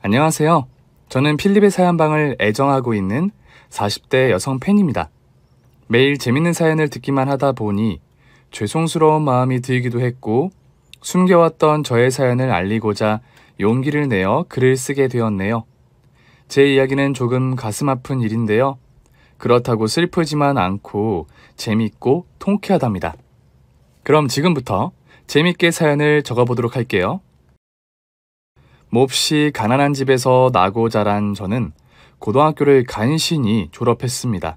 안녕하세요. 저는 필립의 사연방을 애정하고 있는 40대 여성 팬입니다. 매일 재밌는 사연을 듣기만 하다 보니 죄송스러운 마음이 들기도 했고 숨겨왔던 저의 사연을 알리고자 용기를 내어 글을 쓰게 되었네요. 제 이야기는 조금 가슴 아픈 일인데요. 그렇다고 슬프지만 않고 재밌고 통쾌하답니다. 그럼 지금부터 재밌게 사연을 적어보도록 할게요. 몹시 가난한 집에서 나고 자란 저는 고등학교를 간신히 졸업했습니다.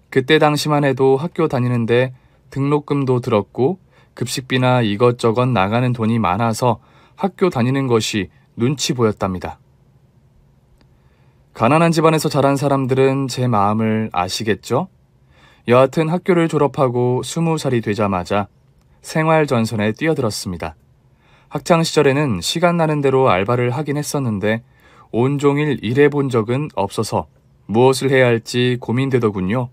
그때 당시만 해도 학교 다니는데 등록금도 들었고 급식비나 이것저것 나가는 돈이 많아서 학교 다니는 것이 눈치 보였답니다. 가난한 집안에서 자란 사람들은 제 마음을 아시겠죠? 여하튼 학교를 졸업하고 20살이 되자마자 생활전선에 뛰어들었습니다. 학창시절에는 시간 나는 대로 알바를 하긴 했었는데 온종일 일해본 적은 없어서 무엇을 해야 할지 고민되더군요.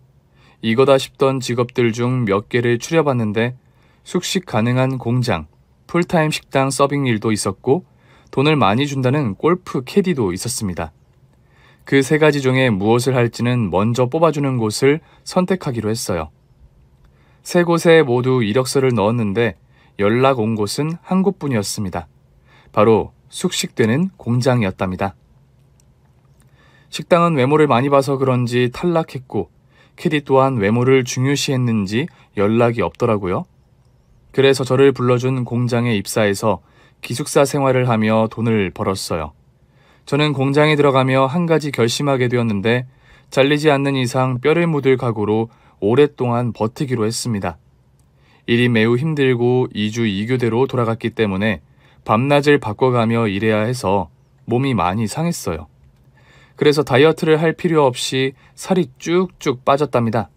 이거다 싶던 직업들 중 몇 개를 추려봤는데 숙식 가능한 공장, 풀타임 식당 서빙 일도 있었고 돈을 많이 준다는 골프 캐디도 있었습니다. 그 세 가지 중에 무엇을 할지는 먼저 뽑아주는 곳을 선택하기로 했어요. 세 곳에 모두 이력서를 넣었는데 연락 온 곳은 한 곳뿐이었습니다. 바로 숙식되는 공장이었답니다. 식당은 외모를 많이 봐서 그런지 탈락했고 캐디 또한 외모를 중요시했는지 연락이 없더라고요. 그래서 저를 불러준 공장에 입사해서 기숙사 생활을 하며 돈을 벌었어요. 저는 공장에 들어가며 한 가지 결심하게 되었는데 잘리지 않는 이상 뼈를 묻을 각오로 오랫동안 버티기로 했습니다. 일이 매우 힘들고 2주 2교대로 돌아갔기 때문에 밤낮을 바꿔가며 일해야 해서 몸이 많이 상했어요. 그래서 다이어트를 할 필요 없이 살이 쭉쭉 빠졌답니다.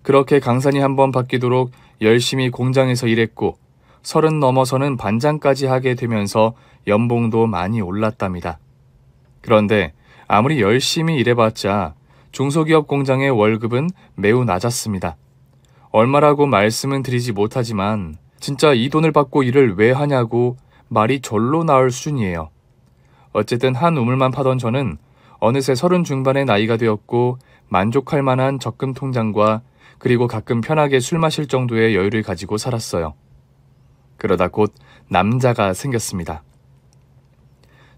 그렇게 강산이 한번 바뀌도록 열심히 공장에서 일했고 30 넘어서는 반장까지 하게 되면서 연봉도 많이 올랐답니다. 그런데 아무리 열심히 일해봤자 중소기업 공장의 월급은 매우 낮았습니다. 얼마라고 말씀은 드리지 못하지만 진짜 이 돈을 받고 일을 왜 하냐고 말이 절로 나올 수준이에요. 어쨌든 한 우물만 파던 저는 어느새 30 중반의 나이가 되었고 만족할 만한 적금 통장과 그리고 가끔 편하게 술 마실 정도의 여유를 가지고 살았어요. 그러다 곧 남자가 생겼습니다.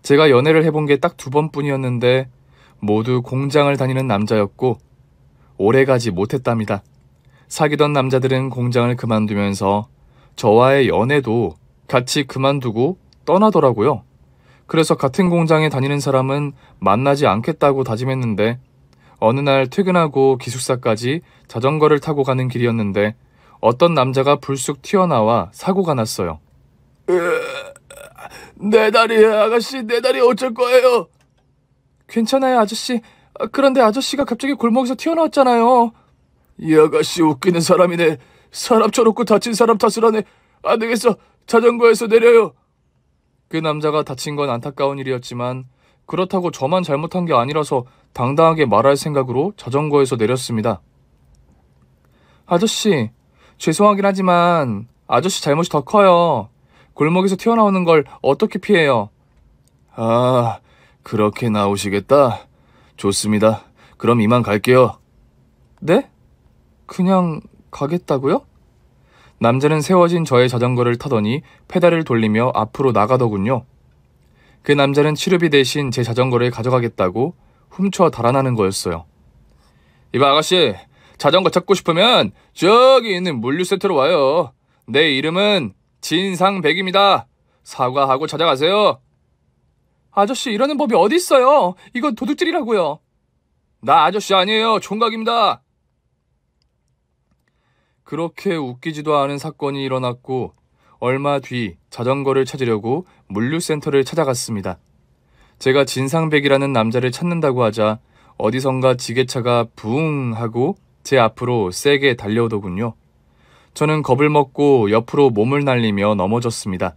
제가 연애를 해본 게 딱 2번뿐이었는데 모두 공장을 다니는 남자였고 오래 가지 못했답니다. 사귀던 남자들은 공장을 그만두면서 저와의 연애도 같이 그만두고 떠나더라고요. 그래서 같은 공장에 다니는 사람은 만나지 않겠다고 다짐했는데 어느 날 퇴근하고 기숙사까지 자전거를 타고 가는 길이었는데 어떤 남자가 불쑥 튀어나와 사고가 났어요. 내 다리, 아가씨, 내 다리 어쩔 거예요? 괜찮아요, 아저씨. 그런데 아저씨가 갑자기 골목에서 튀어나왔잖아요. 이 아가씨 웃기는 사람이네. 사람 쳐놓고 다친 사람 탓을 하네. 안 되겠어. 자전거에서 내려요. 그 남자가 다친 건 안타까운 일이었지만 그렇다고 저만 잘못한 게 아니라서 당당하게 말할 생각으로 자전거에서 내렸습니다. 아저씨, 죄송하긴 하지만 아저씨 잘못이 더 커요. 골목에서 튀어나오는 걸 어떻게 피해요? 아, 그렇게 나오시겠다. 좋습니다. 그럼 이만 갈게요. 네? 그냥 가겠다고요? 남자는 세워진 저의 자전거를 타더니 페달을 돌리며 앞으로 나가더군요. 그 남자는 치료비 대신 제 자전거를 가져가겠다고 훔쳐 달아나는 거였어요. 이봐 아가씨, 자전거 찾고 싶으면 저기 있는 물류센터로 와요. 내 이름은 진상백입니다. 사과하고 찾아가세요. 아저씨, 이러는 법이 어디 있어요? 이건 도둑질이라고요. 나 아저씨 아니에요. 총각입니다. 그렇게 웃기지도 않은 사건이 일어났고 얼마 뒤 자전거를 찾으려고 물류센터를 찾아갔습니다. 제가 진상백이라는 남자를 찾는다고 하자 어디선가 지게차가 부웅 하고 제 앞으로 세게 달려오더군요. 저는 겁을 먹고 옆으로 몸을 날리며 넘어졌습니다.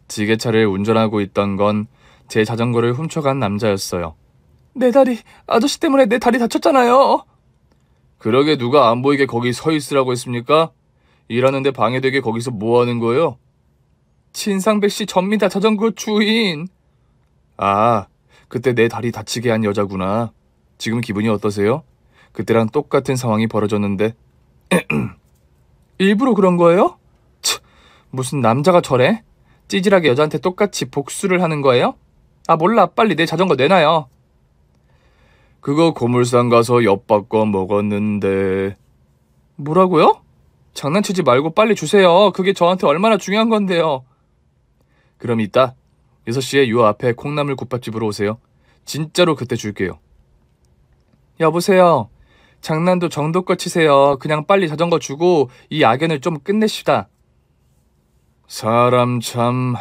지게차를 운전하고 있던 건 제 자전거를 훔쳐간 남자였어요. 내 다리, 아저씨 때문에 내 다리 다쳤잖아요. 그러게 누가 안 보이게 거기 서 있으라고 했습니까? 일하는데 방해되게 거기서 뭐 하는 거예요? 진상백 씨 접니다. 자전거 주인. 아, 그때 내 다리 다치게 한 여자구나. 지금 기분이 어떠세요? 그때랑 똑같은 상황이 벌어졌는데. 일부러 그런 거예요? 치, 무슨 남자가 저래? 찌질하게 여자한테 똑같이 복수를 하는 거예요? 아, 몰라. 빨리 내 자전거 내놔요. 그거 고물상 가서 엿바꿔 먹었는데. 뭐라고요? 장난치지 말고 빨리 주세요. 그게 저한테 얼마나 중요한 건데요. 그럼 이따 6시에 요 앞에 콩나물 국밥집으로 오세요. 진짜로 그때 줄게요. 여보세요. 장난도 정도껏 치세요. 그냥 빨리 자전거 주고 이 악연을 좀 끝내시다. 사람 참...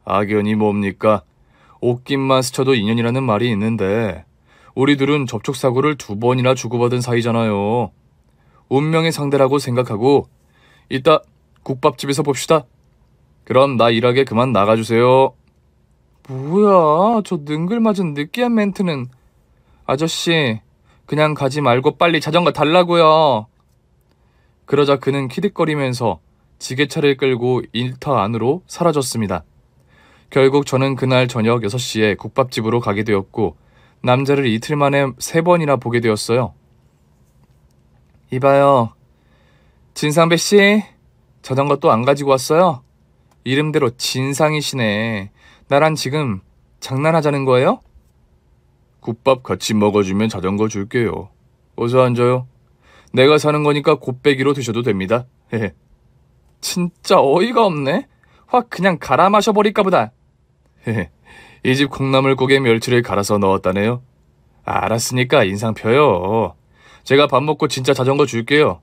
악연이 뭡니까? 옷깃만 스쳐도 인연이라는 말이 있는데 우리 둘은 접촉사고를 2번이나 주고받은 사이잖아요. 운명의 상대라고 생각하고 이따 국밥집에서 봅시다. 그럼 나 일하게 그만 나가주세요. 뭐야, 저 능글맞은 느끼한 멘트는. 아저씨, 그냥 가지 말고 빨리 자전거 달라고요. 그러자 그는 키득거리면서 지게차를 끌고 일터 안으로 사라졌습니다. 결국 저는 그날 저녁 6시에 국밥집으로 가게 되었고 남자를 이틀 만에 3번이나 보게 되었어요. 이봐요. 진상배 씨, 자전거 또 안 가지고 왔어요? 이름대로 진상이시네. 나랑 지금 장난하자는 거예요? 국밥 같이 먹어주면 자전거 줄게요. 어서 앉아요. 내가 사는 거니까 곱빼기로 드셔도 됩니다. 헤헤. 진짜 어이가 없네. 확 그냥 갈아 마셔버릴까 보다. 헤헤. 이 집 콩나물국에 멸치를 갈아서 넣었다네요. 알았으니까 인상 펴요. 제가 밥 먹고 진짜 자전거 줄게요.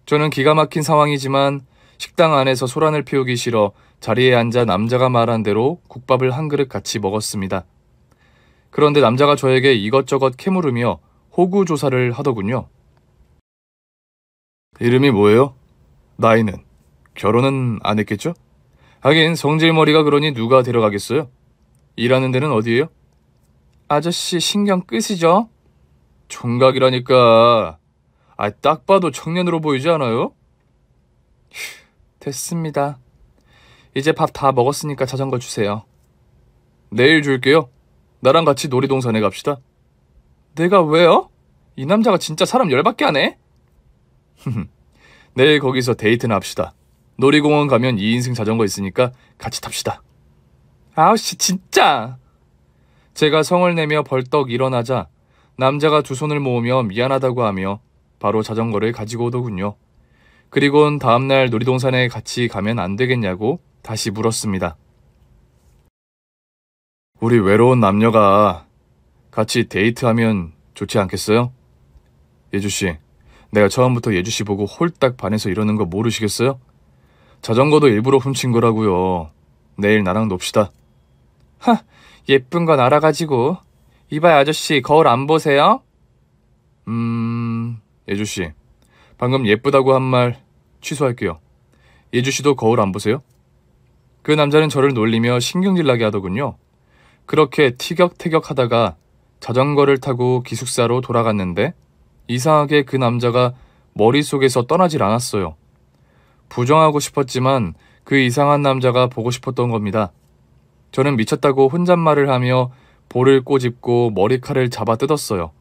저는 기가 막힌 상황이지만 식당 안에서 소란을 피우기 싫어 자리에 앉아 남자가 말한 대로 국밥을 한 그릇 같이 먹었습니다. 그런데 남자가 저에게 이것저것 캐물으며 호구 조사를 하더군요. 이름이 뭐예요? 나이는? 결혼은 안 했겠죠? 하긴 성질머리가 그러니 누가 데려가겠어요? 일하는 데는 어디예요? 아저씨 신경 끄시죠? 총각이라니까. 딱 봐도 청년으로 보이지 않아요? 됐습니다. 이제 밥 다 먹었으니까 자전거 주세요. 내일 줄게요. 나랑 같이 놀이동산에 갑시다. 내가 왜요? 이 남자가 진짜 사람 열받게 하네? 내일 거기서 데이트나 합시다. 놀이공원 가면 2인승 자전거 있으니까 같이 탑시다. 아우씨 진짜. 제가 성을 내며 벌떡 일어나자 남자가 두 손을 모으며 미안하다고 하며 바로 자전거를 가지고 오더군요. 그리곤 다음날 놀이동산에 같이 가면 안 되겠냐고 다시 물었습니다. 우리 외로운 남녀가 같이 데이트하면 좋지 않겠어요? 예주씨, 내가 처음부터 예주씨 보고 홀딱 반해서 이러는 거 모르시겠어요? 자전거도 일부러 훔친 거라고요. 내일 나랑 놉시다. 하, 예쁜 건 알아가지고. 이봐요 아저씨, 거울 안 보세요? 예주씨, 방금 예쁘다고 한 말 취소할게요. 예주씨도 거울 안 보세요? 그 남자는 저를 놀리며 신경질 나게 하더군요. 그렇게 티격태격 하다가 자전거를 타고 기숙사로 돌아갔는데 이상하게 그 남자가 머릿속에서 떠나질 않았어요. 부정하고 싶었지만 그 이상한 남자가 보고 싶었던 겁니다. 저는 미쳤다고 혼잣말을 하며 볼을 꼬집고 머리칼을 잡아 뜯었어요.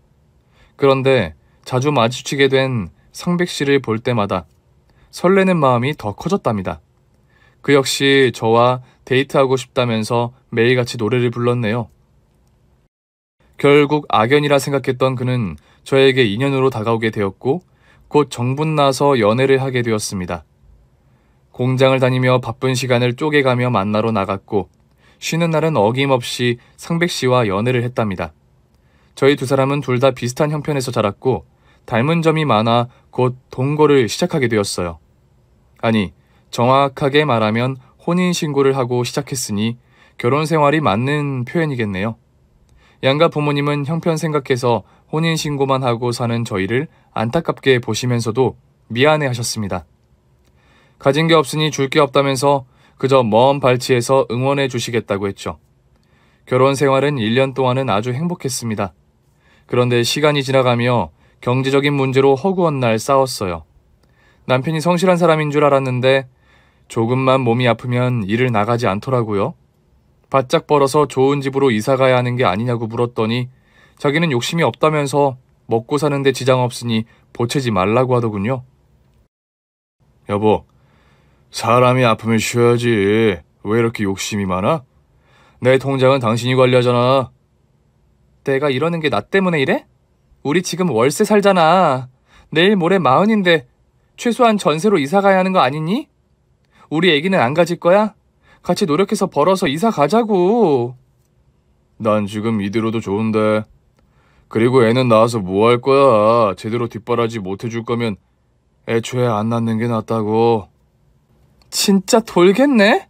그런데 자주 마주치게 된 상백 씨를 볼 때마다 설레는 마음이 더 커졌답니다. 그 역시 저와 데이트하고 싶다면서 매일같이 노래를 불렀네요. 결국 악연이라 생각했던 그는 저에게 인연으로 다가오게 되었고 곧 정분나서 연애를 하게 되었습니다. 공장을 다니며 바쁜 시간을 쪼개가며 만나러 나갔고 쉬는 날은 어김없이 상백 씨와 연애를 했답니다. 저희 두 사람은 둘 다 비슷한 형편에서 자랐고 닮은 점이 많아 곧 동거를 시작하게 되었어요. 아니, 정확하게 말하면 혼인신고를 하고 시작했으니 결혼 생활이 맞는 표현이겠네요. 양가 부모님은 형편 생각해서 혼인신고만 하고 사는 저희를 안타깝게 보시면서도 미안해 하셨습니다. 가진 게 없으니 줄 게 없다면서 그저 먼 발치에서 응원해 주시겠다고 했죠. 결혼 생활은 1년 동안은 아주 행복했습니다. 그런데 시간이 지나가며 경제적인 문제로 허구한 날 싸웠어요. 남편이 성실한 사람인 줄 알았는데 조금만 몸이 아프면 일을 나가지 않더라고요. 바짝 벌어서 좋은 집으로 이사 가야 하는 게 아니냐고 물었더니 자기는 욕심이 없다면서 먹고 사는데 지장 없으니 보채지 말라고 하더군요. 여보, 사람이 아프면 쉬어야지. 왜 이렇게 욕심이 많아? 내 통장은 당신이 관리하잖아. 내가 이러는 게 나 때문에 이래? 우리 지금 월세 살잖아. 내일 모레 40인데 최소한 전세로 이사 가야 하는 거 아니니? 우리 애기는 안 가질 거야? 같이 노력해서 벌어서 이사 가자고. 난 지금 이대로도 좋은데. 그리고 애는 낳아서 뭐 할 거야. 제대로 뒷바라지 못 해줄 거면 애초에 안 낳는 게 낫다고. 진짜 돌겠네?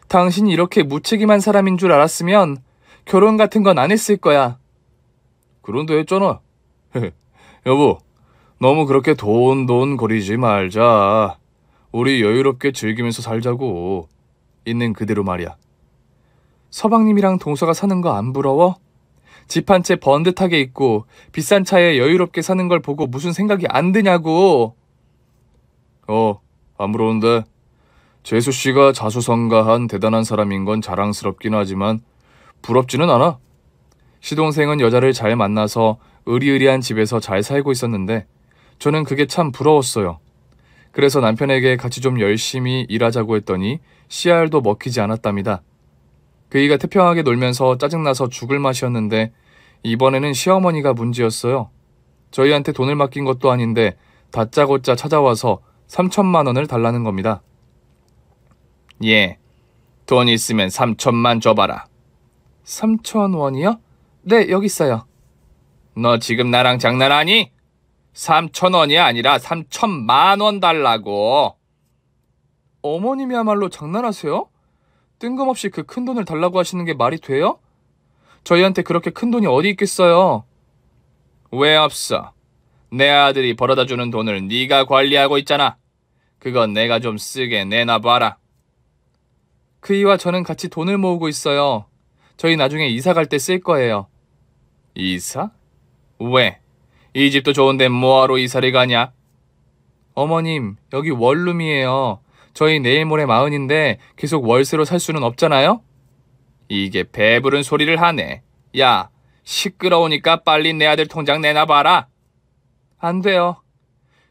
당신이 이렇게 무책임한 사람인 줄 알았으면 결혼 같은 건 안 했을 거야. 그런데 했잖아. 여보, 너무 그렇게 돈 거리지 말자. 우리 여유롭게 즐기면서 살자고. 있는 그대로 말이야. 서방님이랑 동서가 사는 거 안 부러워? 집 한 채 번듯하게 있고 비싼 차에 여유롭게 사는 걸 보고 무슨 생각이 안 드냐고. 안 부러운데. 재수씨가 자수성가한 대단한 사람인 건 자랑스럽긴 하지만 부럽지는 않아. 시동생은 여자를 잘 만나서 의리의리한 집에서 잘 살고 있었는데 저는 그게 참 부러웠어요. 그래서 남편에게 같이 좀 열심히 일하자고 했더니 씨알도 먹히지 않았답니다. 그이가 태평하게 놀면서 짜증나서 죽을 맛이었는데 이번에는 시어머니가 문제였어요. 저희한테 돈을 맡긴 것도 아닌데 다짜고짜 찾아와서 3천만 원을 달라는 겁니다. 예, 돈 있으면 3천만 줘봐라. 3천 원이요? 네, 여기 있어요. 너 지금 나랑 장난하니? 3천 원이 아니라 3천만 원 달라고. 어머님이야말로 장난하세요? 뜬금없이 그 큰 돈을 달라고 하시는 게 말이 돼요? 저희한테 그렇게 큰 돈이 어디 있겠어요? 왜 없어? 내 아들이 벌어다 주는 돈을 네가 관리하고 있잖아. 그건 내가 좀 쓰게 내놔봐라. 그이와 저는 같이 돈을 모으고 있어요. 저희 나중에 이사 갈 때 쓸 거예요. 이사? 왜? 이 집도 좋은데 뭐하러 이사를 가냐? 어머님, 여기 원룸이에요. 저희 내일 모레 40인데 계속 월세로 살 수는 없잖아요? 이게 배부른 소리를 하네. 야, 시끄러우니까 빨리 내 아들 통장 내놔봐라. 안 돼요.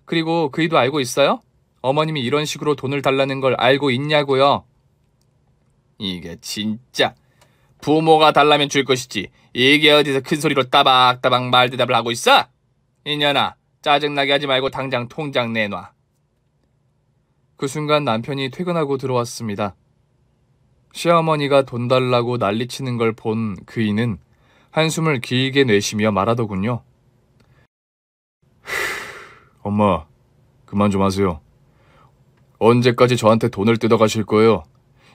그리고 그이도 알고 있어요? 어머님이 이런 식으로 돈을 달라는 걸 알고 있냐고요? 이게 진짜 부모가 달라면 줄 것이지 이게 어디서 큰 소리로 따박따박 말대답을 하고 있어? 이년아, 짜증나게 하지 말고 당장 통장 내놔. 그 순간 남편이 퇴근하고 들어왔습니다. 시어머니가 돈 달라고 난리치는 걸 본 그이는 한숨을 길게 내쉬며 말하더군요. 엄마, 그만 좀 하세요. 언제까지 저한테 돈을 뜯어가실 거예요?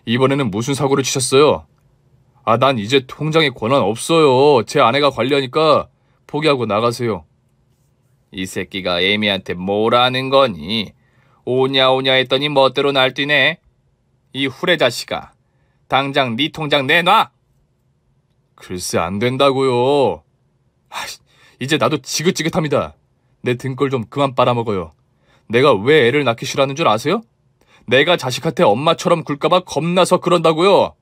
이번에는 무슨 사고를 치셨어요? 난 이제 통장에 권한 없어요. 제 아내가 관리하니까 포기하고 나가세요. 이 새끼가 애미한테 뭐라는 거니? 오냐 했더니 멋대로 날뛰네. 이 후레자식아, 당장 네 통장 내놔. 글쎄 안 된다고요. 이제 나도 지긋지긋합니다. 내 등골 좀 그만 빨아먹어요. 내가 왜 애를 낳기 싫어하는 줄 아세요? 내가 자식한테 엄마처럼 굴까봐 겁나서 그런다고요.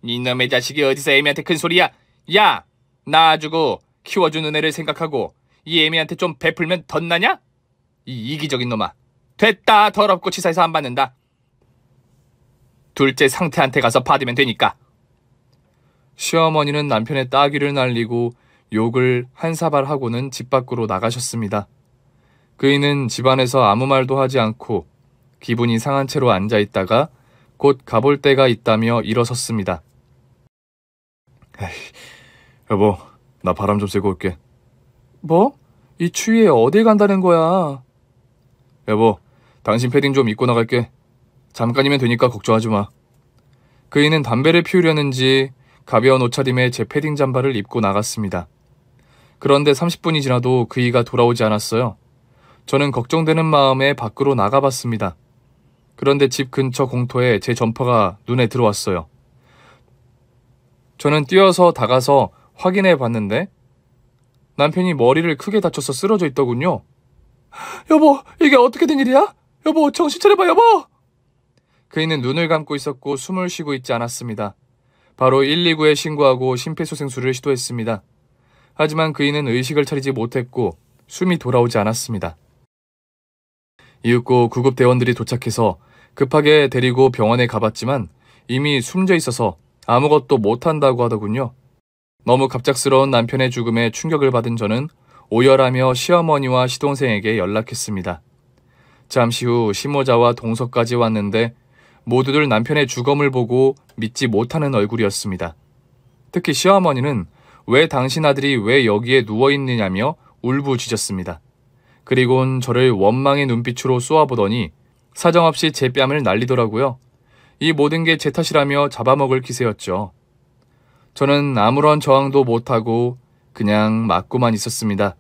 이놈의 자식이 어디서 애미한테 큰 소리야. 야, 낳아주고 키워주는 애를 생각하고 이 애미한테 좀 베풀면 덧나냐? 이 이기적인 놈아. 됐다. 더럽고 치사해서 안 받는다. 둘째 상태한테 가서 받으면 되니까. 시어머니는 남편의 따귀를 날리고 욕을 한 사발 하고는 집 밖으로 나가셨습니다. 그이는 집안에서 아무 말도 하지 않고 기분이 상한 채로 앉아있다가 곧 가볼 데가 있다며 일어섰습니다. 여보, 나 바람 좀 쐬고 올게. 뭐? 이 추위에 어딜 간다는 거야? 여보, 당신 패딩 좀 입고 나갈게. 잠깐이면 되니까 걱정하지 마. 그이는 담배를 피우려는지 가벼운 옷차림에 제 패딩 잠바를 입고 나갔습니다. 그런데 30분이 지나도 그이가 돌아오지 않았어요. 저는 걱정되는 마음에 밖으로 나가봤습니다. 그런데 집 근처 공터에 제 점퍼가 눈에 들어왔어요. 저는 뛰어서 다가서 확인해 봤는데 남편이 머리를 크게 다쳐서 쓰러져 있더군요. 여보, 이게 어떻게 된 일이야? 여보, 정신 차려봐, 여보! 그이는 눈을 감고 있었고 숨을 쉬고 있지 않았습니다. 바로 119에 신고하고 심폐소생술을 시도했습니다. 하지만 그이는 의식을 차리지 못했고 숨이 돌아오지 않았습니다. 이윽고 구급대원들이 도착해서 급하게 데리고 병원에 가봤지만 이미 숨져 있어서 아무것도 못한다고 하더군요. 너무 갑작스러운 남편의 죽음에 충격을 받은 저는 오열하며 시어머니와 시동생에게 연락했습니다. 잠시 후 시모자와 동서까지 왔는데 모두들 남편의 죽음을 보고 믿지 못하는 얼굴이었습니다. 특히 시어머니는 왜 당신 아들이 왜 여기에 누워있느냐며 울부짖었습니다. 그리곤 저를 원망의 눈빛으로 쏘아보더니 사정없이 제 뺨을 날리더라고요. 이 모든 게 제 탓이라며 잡아먹을 기세였죠. 저는 아무런 저항도 못하고 그냥 맞고만 있었습니다.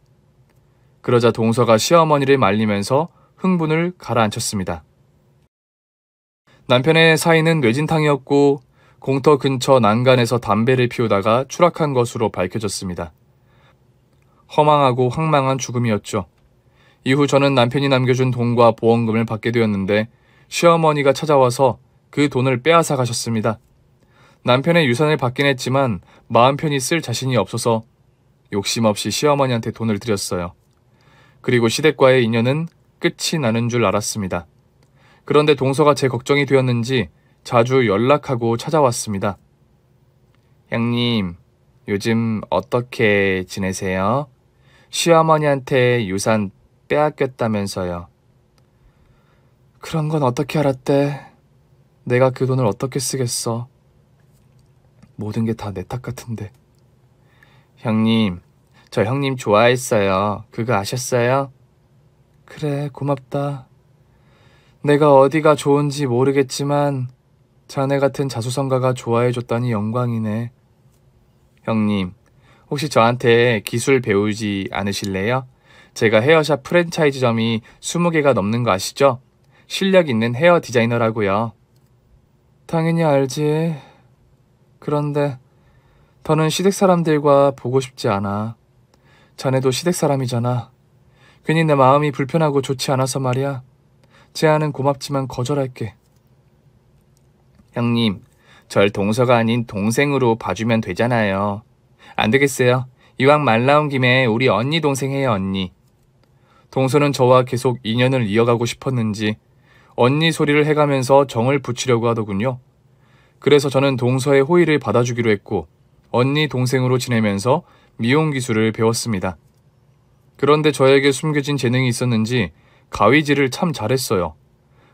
그러자 동서가 시어머니를 말리면서 흥분을 가라앉혔습니다. 남편의 사인은 뇌진탕이었고 공터 근처 난간에서 담배를 피우다가 추락한 것으로 밝혀졌습니다. 허망하고 황망한 죽음이었죠. 이후 저는 남편이 남겨준 돈과 보험금을 받게 되었는데 시어머니가 찾아와서 그 돈을 빼앗아 가셨습니다. 남편의 유산을 받긴 했지만 마음 편히 쓸 자신이 없어서 욕심 없이 시어머니한테 돈을 드렸어요. 그리고 시댁과의 인연은 끝이 나는 줄 알았습니다. 그런데 동서가 제 걱정이 되었는지 자주 연락하고 찾아왔습니다. 형님, 요즘 어떻게 지내세요? 시어머니한테 유산 빼앗겼다면서요. 그런 건 어떻게 알았대? 내가 그 돈을 어떻게 쓰겠어? 모든 게 다 내 탓 같은데. 형님, 저 형님 좋아했어요. 그거 아셨어요? 그래, 고맙다. 내가 어디가 좋은지 모르겠지만 자네 같은 자수성가가 좋아해줬다니 영광이네. 형님, 혹시 저한테 기술 배우지 않으실래요? 제가 헤어샵 프랜차이즈점이 20개가 넘는 거 아시죠? 실력 있는 헤어 디자이너라고요. 당연히 알지. 그런데 더는 시댁 사람들과 보고 싶지 않아. 자네도 시댁 사람이잖아. 괜히 내 마음이 불편하고 좋지 않아서 말이야. 제안은 고맙지만 거절할게. 형님, 절 동서가 아닌 동생으로 봐주면 되잖아요. 안 되겠어요. 이왕 말 나온 김에 우리 언니 동생 해요, 언니. 동서는 저와 계속 인연을 이어가고 싶었는지 언니 소리를 해가면서 정을 붙이려고 하더군요. 그래서 저는 동서의 호의를 받아주기로 했고 언니 동생으로 지내면서 미용 기술을 배웠습니다. 그런데 저에게 숨겨진 재능이 있었는지 가위질을 참 잘했어요.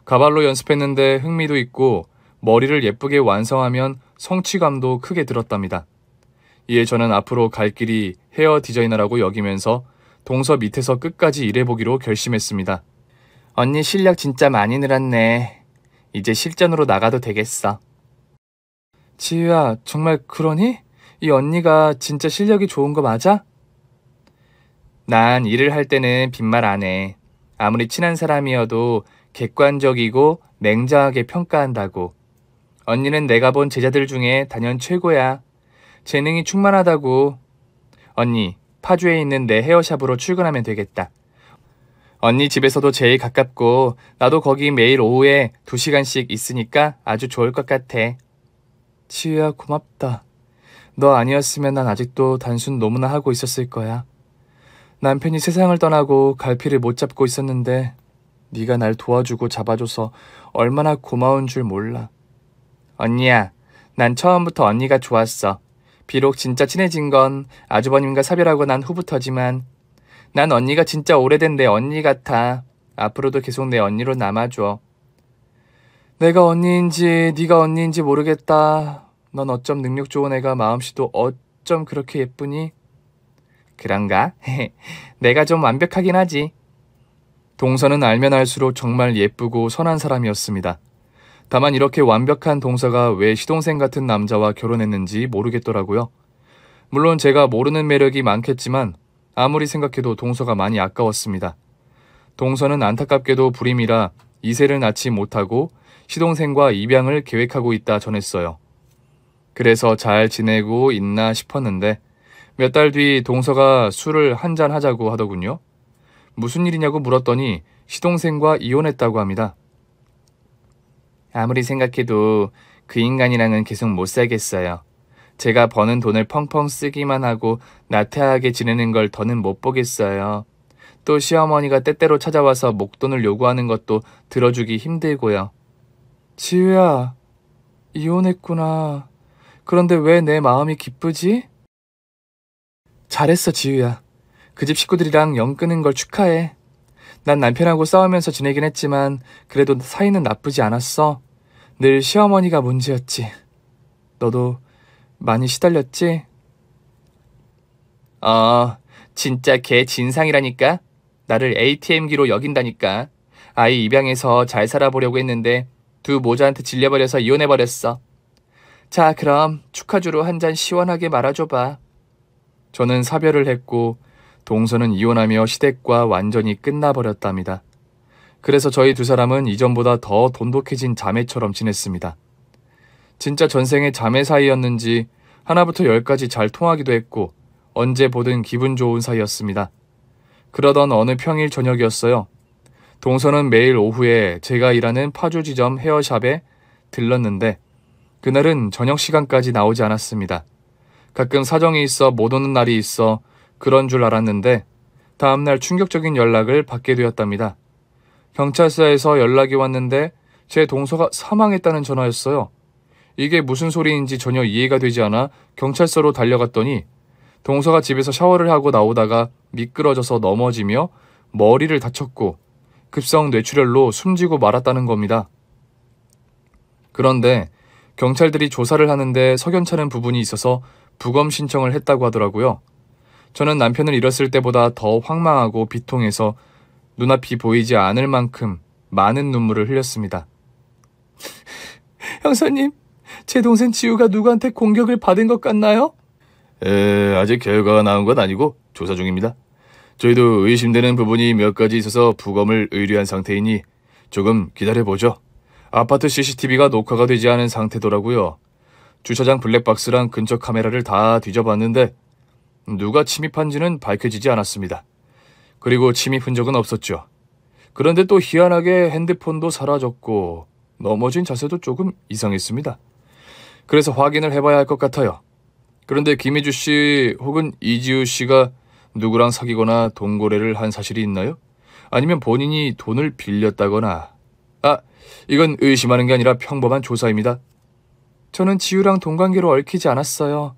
가발로 연습했는데 흥미도 있고 머리를 예쁘게 완성하면 성취감도 크게 들었답니다. 이에 저는 앞으로 갈 길이 헤어 디자이너라고 여기면서 동서 밑에서 끝까지 일해보기로 결심했습니다. 언니 실력 진짜 많이 늘었네. 이제 실전으로 나가도 되겠어. 지유야, 정말 그러니? 이 언니가 진짜 실력이 좋은 거 맞아? 난 일을 할 때는 빈말 안 해. 아무리 친한 사람이어도 객관적이고 냉정하게 평가한다고. 언니는 내가 본 제자들 중에 단연 최고야. 재능이 충만하다고. 언니, 파주에 있는 내 헤어샵으로 출근하면 되겠다. 언니 집에서도 제일 가깝고 나도 거기 매일 오후에 2시간씩 있으니까 아주 좋을 것 같아. 지유야, 고맙다. 너 아니었으면 난 아직도 단순 노무나 하고 있었을 거야. 남편이 세상을 떠나고 갈피를 못 잡고 있었는데 네가 날 도와주고 잡아줘서 얼마나 고마운 줄 몰라. 언니야, 난 처음부터 언니가 좋았어. 비록 진짜 친해진 건 아주버님과 사별하고 난 후부터지만 난 언니가 진짜 오래된 내 언니 같아. 앞으로도 계속 내 언니로 남아줘. 내가 언니인지 네가 언니인지 모르겠다. 넌 어쩜 능력 좋은 애가 마음씨도 어쩜 그렇게 예쁘니? 그런가? 내가 좀 완벽하긴 하지. 동서는 알면 알수록 정말 예쁘고 선한 사람이었습니다. 다만 이렇게 완벽한 동서가 왜 시동생 같은 남자와 결혼했는지 모르겠더라고요. 물론 제가 모르는 매력이 많겠지만 아무리 생각해도 동서가 많이 아까웠습니다. 동서는 안타깝게도 불임이라 이세를 낳지 못하고 시동생과 입양을 계획하고 있다 전했어요. 그래서 잘 지내고 있나 싶었는데 몇 달 뒤 동서가 술을 한잔 하자고 하더군요. 무슨 일이냐고 물었더니 시동생과 이혼했다고 합니다. 아무리 생각해도 그 인간이랑은 계속 못 살겠어요. 제가 버는 돈을 펑펑 쓰기만 하고 나태하게 지내는 걸 더는 못 보겠어요. 또 시어머니가 때때로 찾아와서 목돈을 요구하는 것도 들어주기 힘들고요. 지우야, 이혼했구나. 그런데 왜 내 마음이 기쁘지? 잘했어, 지우야. 그 집 식구들이랑 연 끊은 걸 축하해. 난 남편하고 싸우면서 지내긴 했지만 그래도 사이는 나쁘지 않았어. 늘 시어머니가 문제였지. 너도 많이 시달렸지? 진짜 걔 진상이라니까. 나를 ATM기로 여긴다니까. 아이 입양해서 잘 살아보려고 했는데 두 모자한테 질려버려서 이혼해버렸어. 자, 그럼 축하주로 한 잔 시원하게 말아줘봐. 저는 사별을 했고 동서는 이혼하며 시댁과 완전히 끝나버렸답니다. 그래서 저희 두 사람은 이전보다 더 돈독해진 자매처럼 지냈습니다. 진짜 전생의 자매 사이였는지 하나부터 열까지 잘 통하기도 했고 언제 보든 기분 좋은 사이였습니다. 그러던 어느 평일 저녁이었어요. 동서는 매일 오후에 제가 일하는 파주 지점 헤어샵에 들렀는데 그날은 저녁 시간까지 나오지 않았습니다. 가끔 사정이 있어 못 오는 날이 있어 그런 줄 알았는데 다음날 충격적인 연락을 받게 되었답니다. 경찰서에서 연락이 왔는데 제 동서가 사망했다는 전화였어요. 이게 무슨 소리인지 전혀 이해가 되지 않아 경찰서로 달려갔더니 동서가 집에서 샤워를 하고 나오다가 미끄러져서 넘어지며 머리를 다쳤고 급성 뇌출혈로 숨지고 말았다는 겁니다. 그런데 경찰들이 조사를 하는데 석연찮은 부분이 있어서 부검 신청을 했다고 하더라고요. 저는 남편을 잃었을 때보다 더 황망하고 비통해서 눈앞이 보이지 않을 만큼 많은 눈물을 흘렸습니다. 형사님, 제 동생 지우가 누구한테 공격을 받은 것 같나요? 아직 결과가 나온 건 아니고 조사 중입니다. 저희도 의심되는 부분이 몇 가지 있어서 부검을 의뢰한 상태이니 조금 기다려보죠. 아파트 CCTV가 녹화가 되지 않은 상태더라고요. 주차장 블랙박스랑 근처 카메라를 다 뒤져봤는데 누가 침입한지는 밝혀지지 않았습니다. 그리고 침입 흔적은 없었죠. 그런데 또 희한하게 핸드폰도 사라졌고 넘어진 자세도 조금 이상했습니다. 그래서 확인을 해봐야 할 것 같아요. 그런데 김혜주 씨 혹은 이지우 씨가 누구랑 사귀거나 동거래를 한 사실이 있나요? 아니면 본인이 돈을 빌렸다거나. 이건 의심하는 게 아니라 평범한 조사입니다. 저는 지우랑 동관계로 얽히지 않았어요.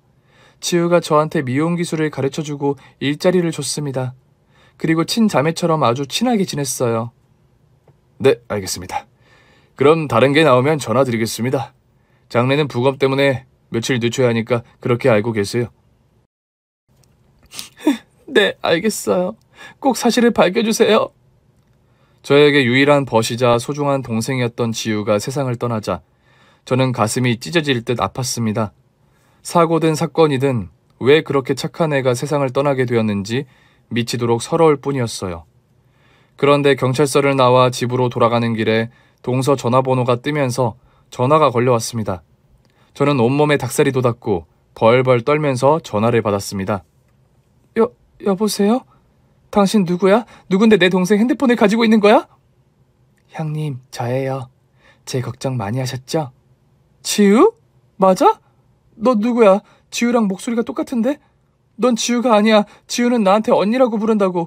지우가 저한테 미용 기술을 가르쳐주고 일자리를 줬습니다. 그리고 친자매처럼 아주 친하게 지냈어요. 네, 알겠습니다. 그럼 다른 게 나오면 전화 드리겠습니다. 장래는 부검 때문에 며칠 늦춰야 하니까 그렇게 알고 계세요. 네, 알겠어요. 꼭 사실을 밝혀주세요. 저에게 유일한 벗이자 소중한 동생이었던 지우가 세상을 떠나자 저는 가슴이 찢어질 듯 아팠습니다. 사고든 사건이든 왜 그렇게 착한 애가 세상을 떠나게 되었는지 미치도록 서러울 뿐이었어요. 그런데 경찰서를 나와 집으로 돌아가는 길에 동서 전화번호가 뜨면서 전화가 걸려왔습니다. 저는 온몸에 닭살이 돋았고 벌벌 떨면서 전화를 받았습니다. 여보세요? 당신 누구야? 누군데 내 동생 핸드폰을 가지고 있는 거야? 형님, 저예요. 제 걱정 많이 하셨죠? 지우? 맞아? 너 누구야? 지우랑 목소리가 똑같은데? 넌 지우가 아니야. 지우는 나한테 언니라고 부른다고.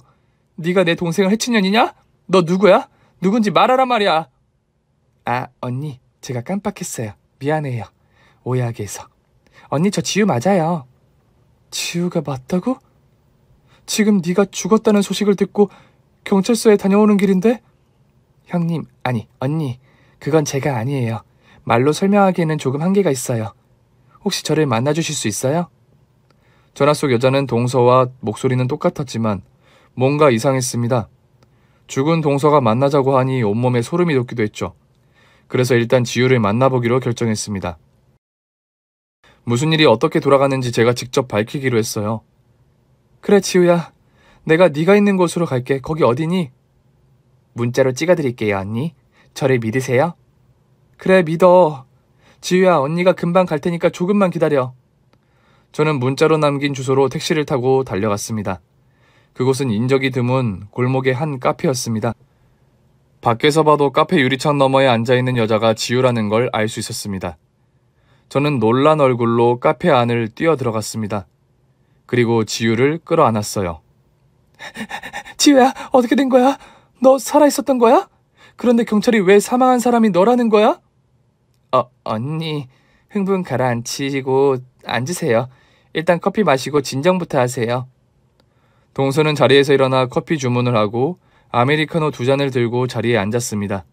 네가 내 동생을 해친 년이냐? 너 누구야? 누군지 말하란 말이야. 언니, 제가 깜빡했어요. 미안해요. 오해하게 해서. 언니, 저 지우 맞아요. 지우가 맞다고? 지금 네가 죽었다는 소식을 듣고 경찰서에 다녀오는 길인데? 형님, 아니, 언니, 그건 제가 아니에요. 말로 설명하기에는 조금 한계가 있어요. 혹시 저를 만나주실 수 있어요? 전화 속 여자는 동서와 목소리는 똑같았지만 뭔가 이상했습니다. 죽은 동서가 만나자고 하니 온몸에 소름이 돋기도 했죠. 그래서 일단 지우를 만나보기로 결정했습니다. 무슨 일이 어떻게 돌아가는지 제가 직접 밝히기로 했어요. 그래, 지우야. 내가 네가 있는 곳으로 갈게. 거기 어디니? 문자로 찍어드릴게요, 언니. 저를 믿으세요? 그래, 믿어. 지우야, 언니가 금방 갈 테니까 조금만 기다려. 저는 문자로 남긴 주소로 택시를 타고 달려갔습니다. 그곳은 인적이 드문 골목의 한 카페였습니다. 밖에서 봐도 카페 유리창 너머에 앉아있는 여자가 지우라는 걸 알 수 있었습니다. 저는 놀란 얼굴로 카페 안을 뛰어들어갔습니다. 그리고 지우를 끌어안았어요. 지우야, 어떻게 된 거야? 너 살아있었던 거야? 그런데 경찰이 왜 사망한 사람이 너라는 거야? 언니, 흥분 가라앉히고 앉으세요. 일단 커피 마시고 진정부터 하세요. 동서는 자리에서 일어나 커피 주문을 하고 아메리카노 2잔을 들고 자리에 앉았습니다.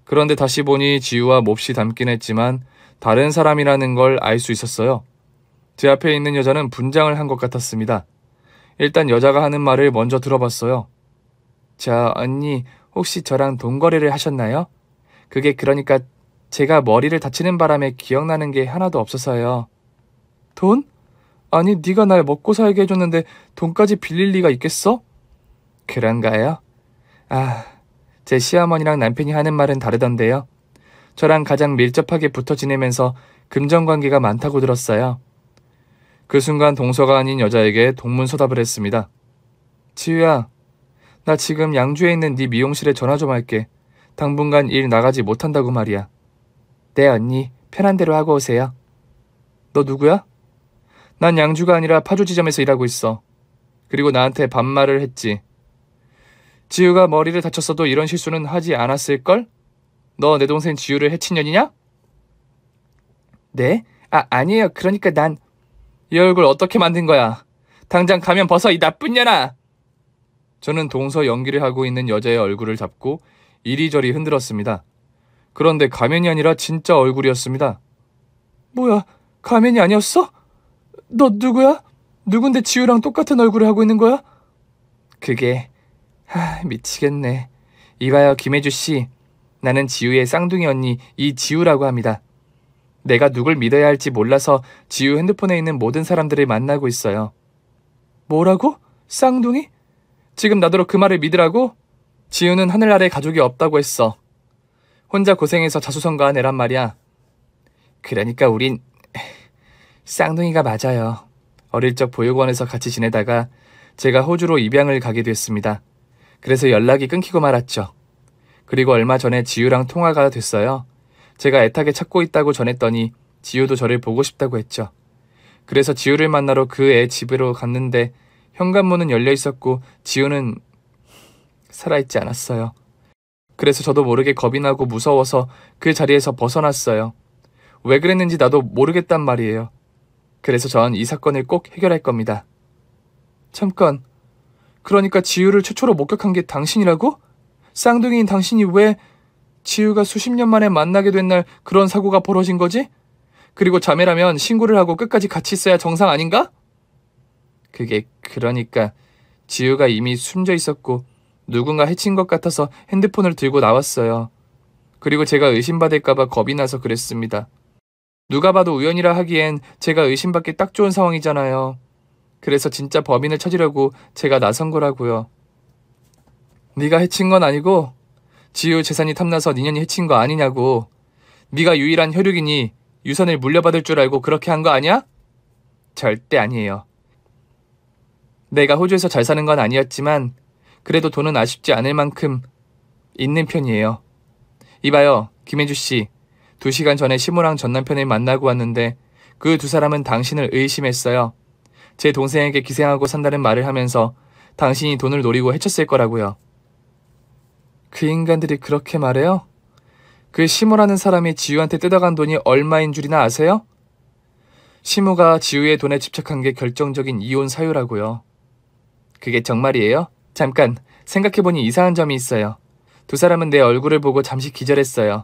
그런데 다시 보니 지우와 몹시 닮긴 했지만 다른 사람이라는 걸 알 수 있었어요. 제 앞에 있는 여자는 분장을 한 것 같았습니다. 일단 여자가 하는 말을 먼저 들어봤어요. 저 언니, 혹시 저랑 돈거래를 하셨나요? 그게 그러니까 제가 머리를 다치는 바람에 기억나는 게 하나도 없어서요. 돈? 아니, 네가 날 먹고 살게 해줬는데 돈까지 빌릴 리가 있겠어? 그런가요? 제 시어머니랑 남편이 하는 말은 다르던데요. 저랑 가장 밀접하게 붙어 지내면서 금전관계가 많다고 들었어요. 그 순간 동서가 아닌 여자에게 동문서답을 했습니다. 지우야, 나 지금 양주에 있는 네 미용실에 전화 좀 할게. 당분간 일 나가지 못한다고 말이야. 네 언니, 편한 대로 하고 오세요. 너 누구야? 난 양주가 아니라 파주 지점에서 일하고 있어. 그리고 나한테 반말을 했지. 지우가 머리를 다쳤어도 이런 실수는 하지 않았을걸? 너 내 동생 지우를 해친 년이냐? 네? 아니에요. 그러니까 난... 이 얼굴 어떻게 만든 거야? 당장 가면 벗어, 이 나쁜 년아! 저는 동서 연기를 하고 있는 여자의 얼굴을 잡고 이리저리 흔들었습니다. 그런데 가면이 아니라 진짜 얼굴이었습니다. 뭐야, 가면이 아니었어? 너 누구야? 누군데 지우랑 똑같은 얼굴을 하고 있는 거야? 그게... 미치겠네. 이봐요, 김혜주 씨. 나는 지우의 쌍둥이 언니 이지우라고 합니다. 내가 누굴 믿어야 할지 몰라서 지우 핸드폰에 있는 모든 사람들을 만나고 있어요. 뭐라고? 쌍둥이? 지금 나더러 그 말을 믿으라고? 지우는 하늘 아래 가족이 없다고 했어. 혼자 고생해서 자수성가한 애란 말이야. 그러니까 우린... 쌍둥이가 맞아요. 어릴 적 보육원에서 같이 지내다가 제가 호주로 입양을 가게 됐습니다. 그래서 연락이 끊기고 말았죠. 그리고 얼마 전에 지우랑 통화가 됐어요. 제가 애타게 찾고 있다고 전했더니 지우도 저를 보고 싶다고 했죠. 그래서 지우를 만나러 그 애 집으로 갔는데 현관문은 열려 있었고 지우는 살아있지 않았어요. 그래서 저도 모르게 겁이 나고 무서워서 그 자리에서 벗어났어요. 왜 그랬는지 나도 모르겠단 말이에요. 그래서 전 이 사건을 꼭 해결할 겁니다. 잠깐, 그러니까 지우를 최초로 목격한 게 당신이라고? 쌍둥이인 당신이 왜 지우가 수십 년 만에 만나게 된 날 그런 사고가 벌어진 거지? 그리고 자매라면 신고를 하고 끝까지 같이 있어야 정상 아닌가? 그게 그러니까 지우가 이미 숨져 있었고 누군가 해친 것 같아서 핸드폰을 들고 나왔어요. 그리고 제가 의심받을까봐 겁이 나서 그랬습니다. 누가 봐도 우연이라 하기엔 제가 의심받기 딱 좋은 상황이잖아요. 그래서 진짜 범인을 찾으려고 제가 나선 거라고요. 네가 해친 건 아니고 지우 재산이 탐나서 니년이 해친 거 아니냐고. 네가 유일한 혈육이니 유산을 물려받을 줄 알고 그렇게 한 거 아니야? 절대 아니에요. 내가 호주에서 잘 사는 건 아니었지만 그래도 돈은 아쉽지 않을 만큼 있는 편이에요. 이봐요, 김혜주 씨. 2시간 전에 시모랑 전 남편을 만나고 왔는데 그 두 사람은 당신을 의심했어요. 제 동생에게 기생하고 산다는 말을 하면서 당신이 돈을 노리고 해쳤을 거라고요. 그 인간들이 그렇게 말해요? 그 시모라는 사람이 지우한테 뜯어간 돈이 얼마인 줄이나 아세요? 시모가 지우의 돈에 집착한 게 결정적인 이혼 사유라고요. 그게 정말이에요? 잠깐, 생각해보니 이상한 점이 있어요. 두 사람은 내 얼굴을 보고 잠시 기절했어요.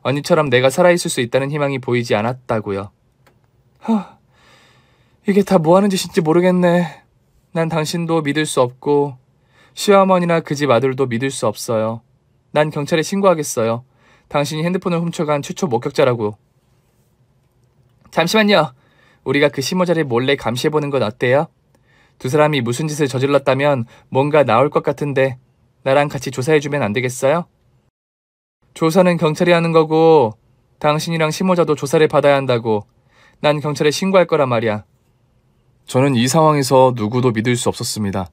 언니처럼 내가 살아있을 수 있다는 희망이 보이지 않았다고요. 이게 다 뭐하는 짓인지 모르겠네. 난 당신도 믿을 수 없고 시어머니나 그 집 아들도 믿을 수 없어요. 난 경찰에 신고하겠어요. 당신이 핸드폰을 훔쳐간 최초 목격자라고. 잠시만요. 우리가 그 시모자를 몰래 감시해보는 건 어때요? 두 사람이 무슨 짓을 저질렀다면 뭔가 나올 것 같은데 나랑 같이 조사해주면 안 되겠어요? 조사는 경찰이 하는 거고 당신이랑 시모자도 조사를 받아야 한다고. 난 경찰에 신고할 거란 말이야. 저는 이 상황에서 누구도 믿을 수 없었습니다.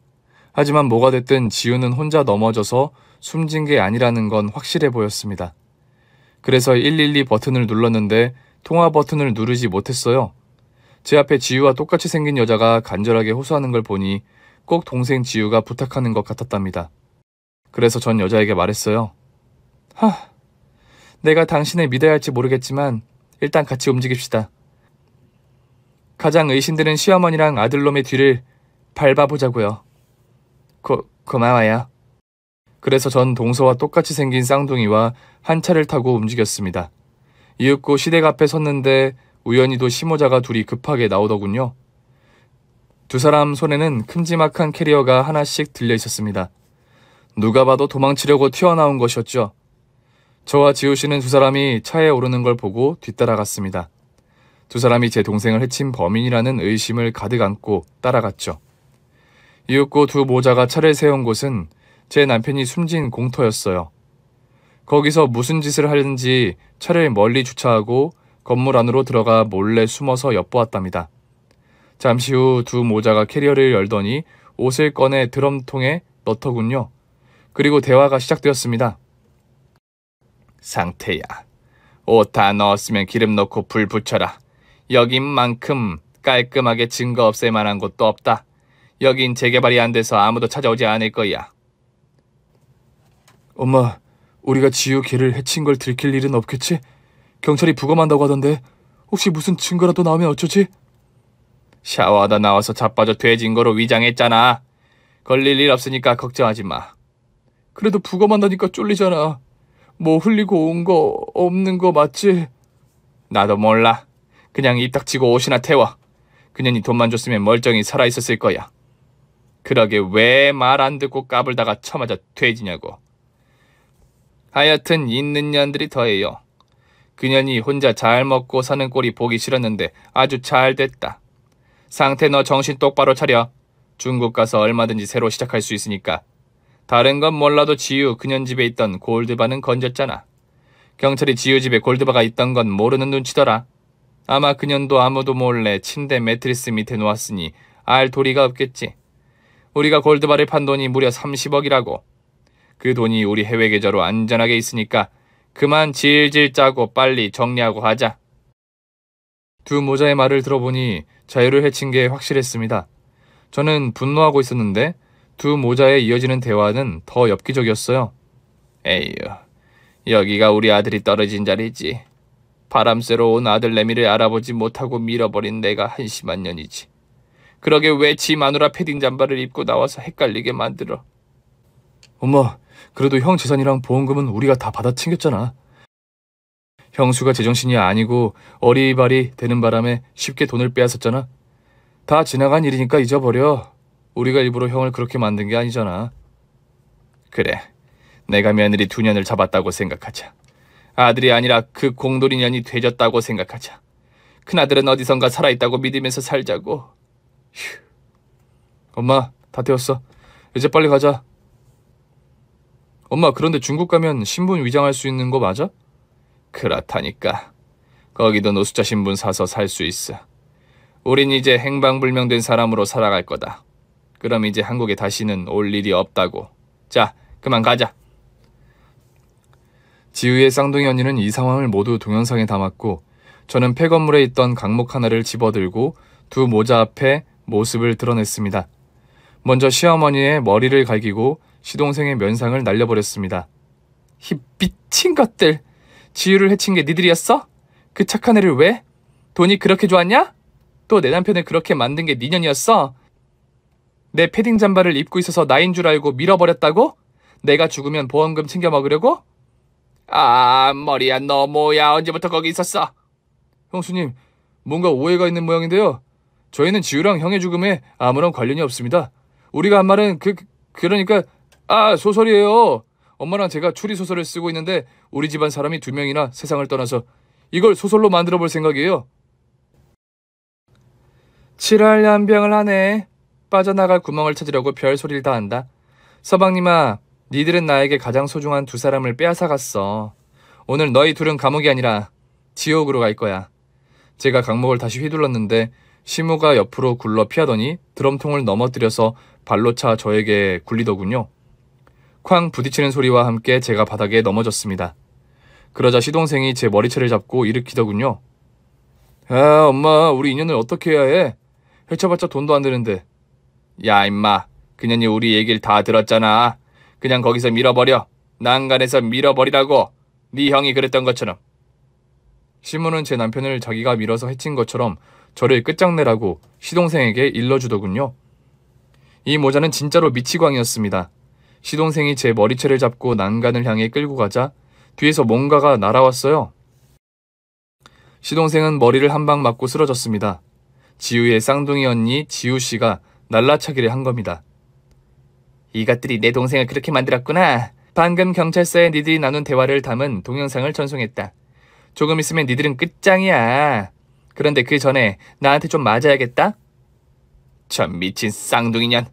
하지만 뭐가 됐든 지우는 혼자 넘어져서 숨진 게 아니라는 건 확실해 보였습니다. 그래서 112 버튼을 눌렀는데 통화 버튼을 누르지 못했어요. 제 앞에 지유와 똑같이 생긴 여자가 간절하게 호소하는 걸 보니 꼭 동생 지유가 부탁하는 것 같았답니다. 그래서 전 여자에게 말했어요. 내가 당신을 믿어야 할지 모르겠지만 일단 같이 움직입시다. 가장 의심되는 시어머니랑 아들놈의 뒤를 밟아보자고요. 고마워요. 그래서 전 동서와 똑같이 생긴 쌍둥이와 한 차를 타고 움직였습니다. 이윽고 시댁 앞에 섰는데 우연히도 시모자가 둘이 급하게 나오더군요. 두 사람 손에는 큼지막한 캐리어가 하나씩 들려 있었습니다. 누가 봐도 도망치려고 튀어나온 것이었죠. 저와 지우 씨는 두 사람이 차에 오르는 걸 보고 뒤따라갔습니다. 두 사람이 제 동생을 해친 범인이라는 의심을 가득 안고 따라갔죠. 이윽고 두 모자가 차를 세운 곳은 제 남편이 숨진 공터였어요. 거기서 무슨 짓을 하는지 차를 멀리 주차하고 건물 안으로 들어가 몰래 숨어서 엿보았답니다. 잠시 후 두 모자가 캐리어를 열더니 옷을 꺼내 드럼통에 넣더군요. 그리고 대화가 시작되었습니다. 상태야, 옷 다 넣었으면 기름 넣고 불 붙여라. 여긴만큼 깔끔하게 증거 없앨 만한 곳도 없다. 여긴 재개발이 안 돼서 아무도 찾아오지 않을 거야. 엄마, 우리가 지우 걔를 해친 걸 들킬 일은 없겠지? 경찰이 부검한다고 하던데 혹시 무슨 증거라도 나오면 어쩌지? 샤워하다 나와서 자빠져 돼진 거로 위장했잖아. 걸릴 일 없으니까 걱정하지 마. 그래도 부검한다니까 쫄리잖아. 뭐 흘리고 온 거 없는 거 맞지? 나도 몰라. 그냥 입 닥치고 옷이나 태워. 그년이 돈만 줬으면 멀쩡히 살아있었을 거야. 그러게 왜 말 안 듣고 까불다가 쳐맞아 돼지냐고. 하여튼 있는 년들이 더해요. 그년이 혼자 잘 먹고 사는 꼴이 보기 싫었는데 아주 잘 됐다. 상태 너 정신 똑바로 차려. 중국 가서 얼마든지 새로 시작할 수 있으니까. 다른 건 몰라도 지유 그년 집에 있던 골드바는 건졌잖아. 경찰이 지유 집에 골드바가 있던 건 모르는 눈치더라. 아마 그년도 아무도 몰래 침대 매트리스 밑에 놓았으니 알 도리가 없겠지. 우리가 골드바를 판 돈이 무려 30억이라고. 그 돈이 우리 해외 계좌로 안전하게 있으니까 그만 질질 짜고 빨리 정리하고 하자. 두 모자의 말을 들어보니 자유를 해친 게 확실했습니다. 저는 분노하고 있었는데 두 모자에 이어지는 대화는 더 엽기적이었어요. 에휴, 여기가 우리 아들이 떨어진 자리지. 바람 쐬러 온 아들 내미를 알아보지 못하고 밀어버린 내가 한심한 년이지. 그러게 왜 지 마누라 패딩 잠바를 입고 나와서 헷갈리게 만들어. 엄마, 그래도 형 재산이랑 보험금은 우리가 다 받아 챙겼잖아. 형수가 제정신이 아니고 어리바리 되는 바람에 쉽게 돈을 빼앗았잖아. 다 지나간 일이니까 잊어버려. 우리가 일부러 형을 그렇게 만든 게 아니잖아. 그래, 내가 며느리 2년을 잡았다고 생각하자. 아들이 아니라 그 공돌이 년이 되졌다고 생각하자. 큰아들은 어디선가 살아있다고 믿으면서 살자고. 휴. 엄마, 다 되었어. 이제 빨리 가자. 엄마, 그런데 중국 가면 신분 위장할 수 있는 거 맞아? 그렇다니까. 거기도 노숙자 신분 사서 살 수 있어. 우린 이제 행방불명된 사람으로 살아갈 거다. 그럼 이제 한국에 다시는 올 일이 없다고. 자, 그만 가자. 지우의 쌍둥이 언니는 이 상황을 모두 동영상에 담았고 저는 폐건물에 있던 강목 하나를 집어들고 두 모자 앞에 모습을 드러냈습니다. 먼저 시어머니의 머리를 갈기고 시동생의 면상을 날려버렸습니다. 이 미친 것들! 지유를 해친 게 니들이었어? 그 착한 애를 왜? 돈이 그렇게 좋았냐? 또 내 남편을 그렇게 만든 게 니년이었어? 내 패딩 잠바를 입고 있어서 나인 줄 알고 밀어버렸다고? 내가 죽으면 보험금 챙겨 먹으려고? 아, 머리야, 너 뭐야? 언제부터 거기 있었어? 형수님, 뭔가 오해가 있는 모양인데요. 저희는 지우랑 형의 죽음에 아무런 관련이 없습니다. 우리가 한 말은 그러니까 소설이에요. 엄마랑 제가 추리소설을 쓰고 있는데 우리 집안 사람이 2명이나 세상을 떠나서 이걸 소설로 만들어 볼 생각이에요. 칠할연병을 하네. 빠져나갈 구멍을 찾으려고 별소리를 다 한다. 서방님아, 니들은 나에게 가장 소중한 2사람을 빼앗아갔어. 오늘 너희 둘은 감옥이 아니라 지옥으로 갈 거야. 제가 강목을 다시 휘둘렀는데 시무가 옆으로 굴러 피하더니 드럼통을 넘어뜨려서 발로 차 저에게 굴리더군요. 쾅 부딪히는 소리와 함께 제가 바닥에 넘어졌습니다. 그러자 시동생이 제 머리채를 잡고 일으키더군요. 아, 엄마, 우리 인연을 어떻게 해야 해? 해쳐봤자 돈도 안 되는데. 야, 임마. 그년이 우리 얘기를 다 들었잖아. 그냥 거기서 밀어버려. 난간에서 밀어버리라고. 네 형이 그랬던 것처럼. 시몬은 제 남편을 자기가 밀어서 해친 것처럼 저를 끝장내라고 시동생에게 일러주더군요. 이 모자는 진짜로 미치광이었습니다. 시동생이 제 머리채를 잡고 난간을 향해 끌고 가자 뒤에서 뭔가가 날아왔어요. 시동생은 머리를 한 방 맞고 쓰러졌습니다. 지우의 쌍둥이 언니 지우씨가 날라차기를 한 겁니다. 이것들이 내 동생을 그렇게 만들었구나. 방금 경찰서에 니들이 나눈 대화를 담은 동영상을 전송했다. 조금 있으면 니들은 끝장이야. 그런데 그 전에 나한테 좀 맞아야겠다? 참 미친 쌍둥이년.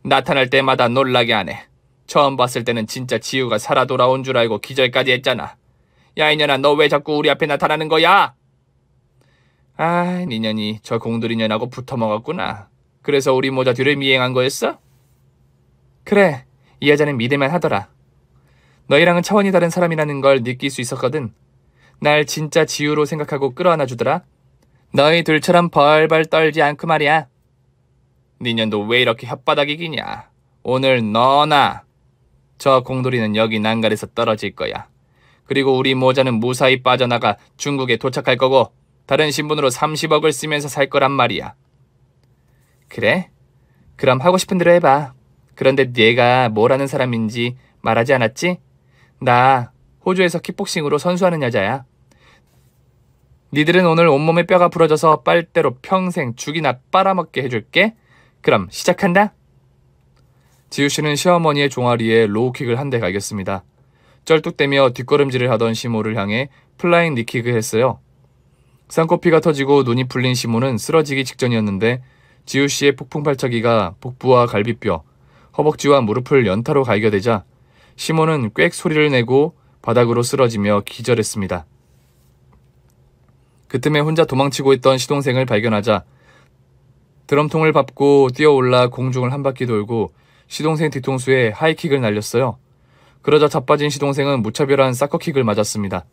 나타날 때마다 놀라게 하네. 처음 봤을 때는 진짜 지우가 살아 돌아온 줄 알고 기절까지 했잖아. 야 이년아, 너 왜 자꾸 우리 앞에 나타나는 거야? 아, 니년이 저 공돌이년하고 붙어먹었구나. 그래서 우리 모자 뒤를 미행한 거였어? 그래, 이 여자는 믿을만 하더라. 너희랑은 차원이 다른 사람이라는 걸 느낄 수 있었거든. 날 진짜 지우로 생각하고 끌어안아 주더라. 너희 둘처럼 벌벌 떨지 않고 말이야. 니년도 왜 이렇게 혓바닥이 기냐. 오늘 너나 저 공돌이는 여기 난간에서 떨어질 거야. 그리고 우리 모자는 무사히 빠져나가 중국에 도착할 거고 다른 신분으로 30억을 쓰면서 살 거란 말이야. 그래? 그럼 하고 싶은 대로 해봐. 그런데 네가 뭐라는 사람인지 말하지 않았지? 나 호주에서 킥복싱으로 선수하는 여자야. 니들은 오늘 온몸에 뼈가 부러져서 빨대로 평생 죽이나 빨아먹게 해줄게. 그럼 시작한다. 지우씨는 시어머니의 종아리에 로우킥을 한 대 갈겼습니다. 쩔뚝대며 뒷걸음질을 하던 시모를 향해 플라잉 니킥을 했어요. 쌍코피가 터지고 눈이 풀린 시모는 쓰러지기 직전이었는데 지우씨의 폭풍 발차기가 복부와 갈비뼈, 허벅지와 무릎을 연타로 갈겨대자 시모는 꽥 소리를 내고 바닥으로 쓰러지며 기절했습니다. 그 틈에 혼자 도망치고 있던 시동생을 발견하자 드럼통을 밟고 뛰어올라 공중을 한 바퀴 돌고 시동생 뒤통수에 하이킥을 날렸어요. 그러자 자빠진 시동생은 무차별한 사커킥을 맞았습니다.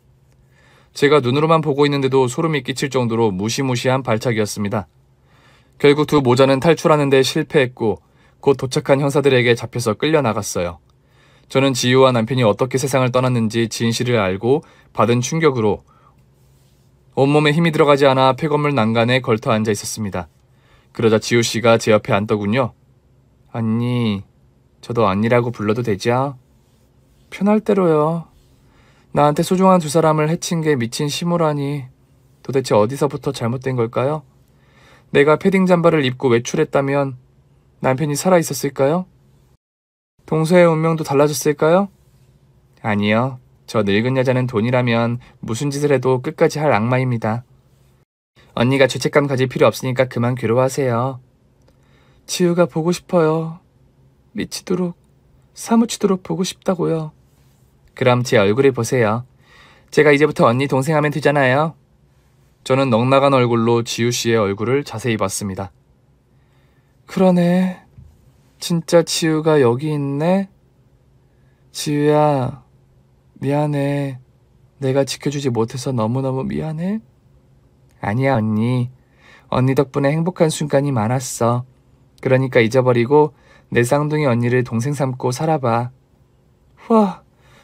제가 눈으로만 보고 있는데도 소름이 끼칠 정도로 무시무시한 발차기였습니다. 결국 두 모자는 탈출하는 데 실패했고 곧 도착한 형사들에게 잡혀서 끌려나갔어요. 저는 지우와 남편이 어떻게 세상을 떠났는지 진실을 알고 받은 충격으로 온몸에 힘이 들어가지 않아 폐건물 난간에 걸터 앉아 있었습니다. 그러자 지우씨가 제 옆에 앉더군요. 언니, 저도 언니라고 불러도 되죠? 편할 대로요. 나한테 소중한 두 사람을 해친 게 미친 시모라니. 도대체 어디서부터 잘못된 걸까요? 내가 패딩 잠바를 입고 외출했다면 남편이 살아있었을까요? 동서의 운명도 달라졌을까요? 아니요. 저 늙은 여자는 돈이라면 무슨 짓을 해도 끝까지 할 악마입니다. 언니가 죄책감 가질 필요 없으니까 그만 괴로워하세요. 지우가 보고 싶어요. 미치도록, 사무치도록 보고 싶다고요. 그럼 제 얼굴을 보세요. 제가 이제부터 언니 동생 하면 되잖아요. 저는 넉나간 얼굴로 지우씨의 얼굴을 자세히 봤습니다. 그러네. 진짜 지우가 여기 있네. 지우야, 미안해. 내가 지켜주지 못해서 너무너무 미안해. 아니야, 언니. 언니 덕분에 행복한 순간이 많았어. 그러니까 잊어버리고 내 쌍둥이 언니를 동생 삼고 살아봐. 와,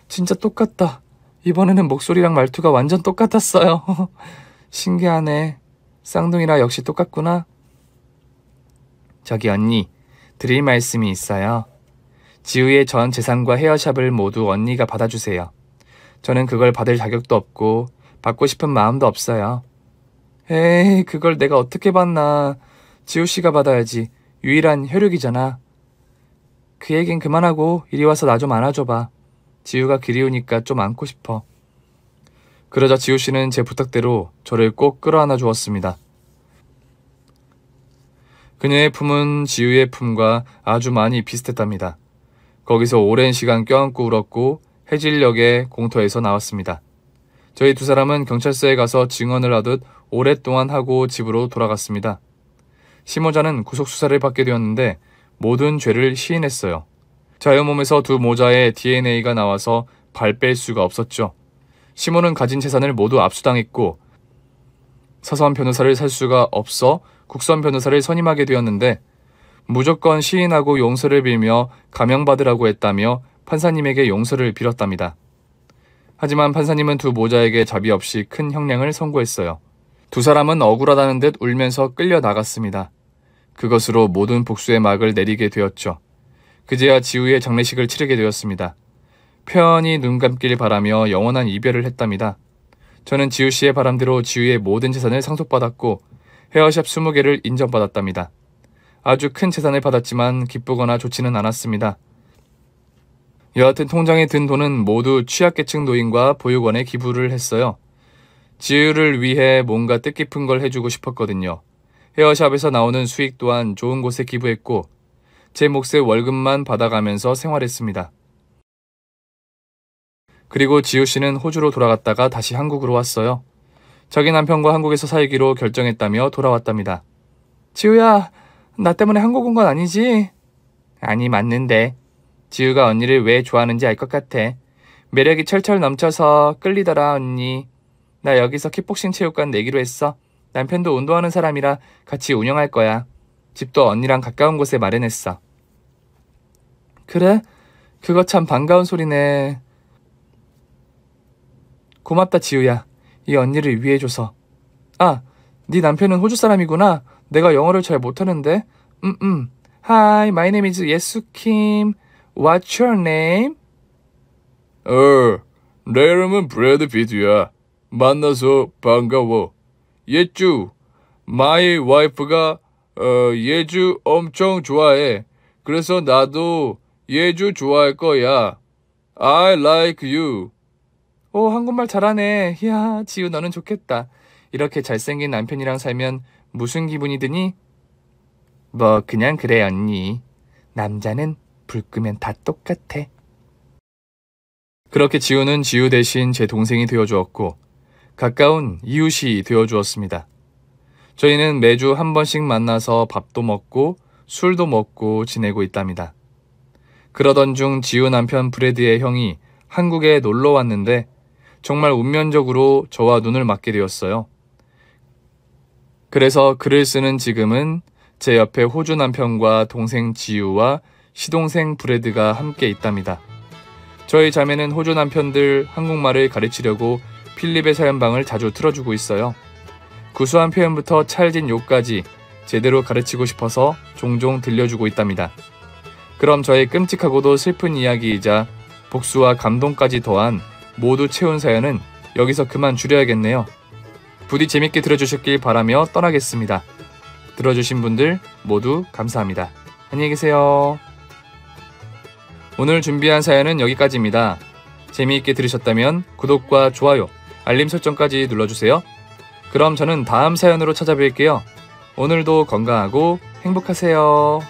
진짜 똑같다. 이번에는 목소리랑 말투가 완전 똑같았어요. 신기하네. 쌍둥이라 역시 똑같구나. 저기 언니, 드릴 말씀이 있어요. 지우의 전 재산과 헤어샵을 모두 언니가 받아주세요. 저는 그걸 받을 자격도 없고 받고 싶은 마음도 없어요. 에이, 그걸 내가 어떻게 받나. 지우씨가 받아야지. 유일한 혈육이잖아. 그 얘긴 그만하고 이리 와서 나 좀 안아줘봐. 지우가 그리우니까 좀 안고 싶어. 그러자 지우씨는 제 부탁대로 저를 꼭 끌어안아 주었습니다. 그녀의 품은 지우의 품과 아주 많이 비슷했답니다. 거기서 오랜 시간 껴안고 울었고 해질녘에 공터에서 나왔습니다. 저희 두 사람은 경찰서에 가서 증언을 하듯 오랫동안 하고 집으로 돌아갔습니다. 시모자는 구속수사를 받게 되었는데 모든 죄를 시인했어요. 자유 몸에서 두 모자의 DNA가 나와서 발 뺄 수가 없었죠. 시몬은 가진 재산을 모두 압수당했고 서선 변호사를 살 수가 없어 국선 변호사를 선임하게 되었는데 무조건 시인하고 용서를 빌며 감형받으라고 했다며 판사님에게 용서를 빌었답니다. 하지만 판사님은 두 모자에게 자비 없이 큰 형량을 선고했어요. 두 사람은 억울하다는 듯 울면서 끌려 나갔습니다. 그것으로 모든 복수의 막을 내리게 되었죠. 그제야 지우의 장례식을 치르게 되었습니다. 편히 눈 감길 바라며 영원한 이별을 했답니다. 저는 지우 씨의 바람대로 지우의 모든 재산을 상속받았고 헤어샵 20개를 인정받았답니다. 아주 큰 재산을 받았지만 기쁘거나 좋지는 않았습니다. 여하튼 통장에 든 돈은 모두 취약계층 노인과 보육원에 기부를 했어요. 지우를 위해 뭔가 뜻깊은 걸 해주고 싶었거든요. 헤어샵에서 나오는 수익 또한 좋은 곳에 기부했고 제 몫의 월급만 받아가면서 생활했습니다. 그리고 지우 씨는 호주로 돌아갔다가 다시 한국으로 왔어요. 자기 남편과 한국에서 살기로 결정했다며 돌아왔답니다. 지우야, 나 때문에 한국 온 건 아니지? 아니, 맞는데. 지우가 언니를 왜 좋아하는지 알 것 같아. 매력이 철철 넘쳐서 끌리더라, 언니. 나 여기서 킥복싱 체육관 내기로 했어. 남편도 운동하는 사람이라 같이 운영할 거야. 집도 언니랑 가까운 곳에 마련했어. 그래? 그거 참 반가운 소리네. 고맙다, 지우야. 이 언니를 위해줘서. 아, 네 남편은 호주 사람이구나. 내가 영어를 잘 못하는데. Hi, my name is 예수 Kim. What's your name? 내 이름은 브래드 피트야. 만나서 반가워. 예주, my wife가 예주 엄청 좋아해. 그래서 나도 예주 좋아할 거야. I like you. 오, 한국말 잘하네. 이야, 지우 너는 좋겠다. 이렇게 잘생긴 남편이랑 살면 무슨 기분이 드니? 뭐 그냥 그래, 언니. 남자는 불 끄면 다 똑같아. 그렇게 지우는 지우 대신 제 동생이 되어주었고 가까운 이웃이 되어주었습니다. 저희는 매주 한 번씩 만나서 밥도 먹고 술도 먹고 지내고 있답니다. 그러던 중 지우 남편 브래드의 형이 한국에 놀러 왔는데 정말 운명적으로 저와 눈을 맞게 되었어요. 그래서 글을 쓰는 지금은 제 옆에 호주 남편과 동생 지우와 시동생 브래드가 함께 있답니다. 저희 자매는 호주 남편들 한국말을 가르치려고 필립의 사연방을 자주 틀어주고 있어요. 구수한 표현부터 찰진 욕까지 제대로 가르치고 싶어서 종종 들려주고 있답니다. 그럼 저의 끔찍하고도 슬픈 이야기이자 복수와 감동까지 더한 모두 채운 사연은 여기서 그만 줄여야겠네요. 부디 재밌게 들어주셨길 바라며 떠나겠습니다. 들어주신 분들 모두 감사합니다. 안녕히 계세요. 오늘 준비한 사연은 여기까지입니다. 재미있게 들으셨다면 구독과 좋아요, 알림 설정까지 눌러주세요. 그럼 저는 다음 사연으로 찾아뵐게요. 오늘도 건강하고 행복하세요.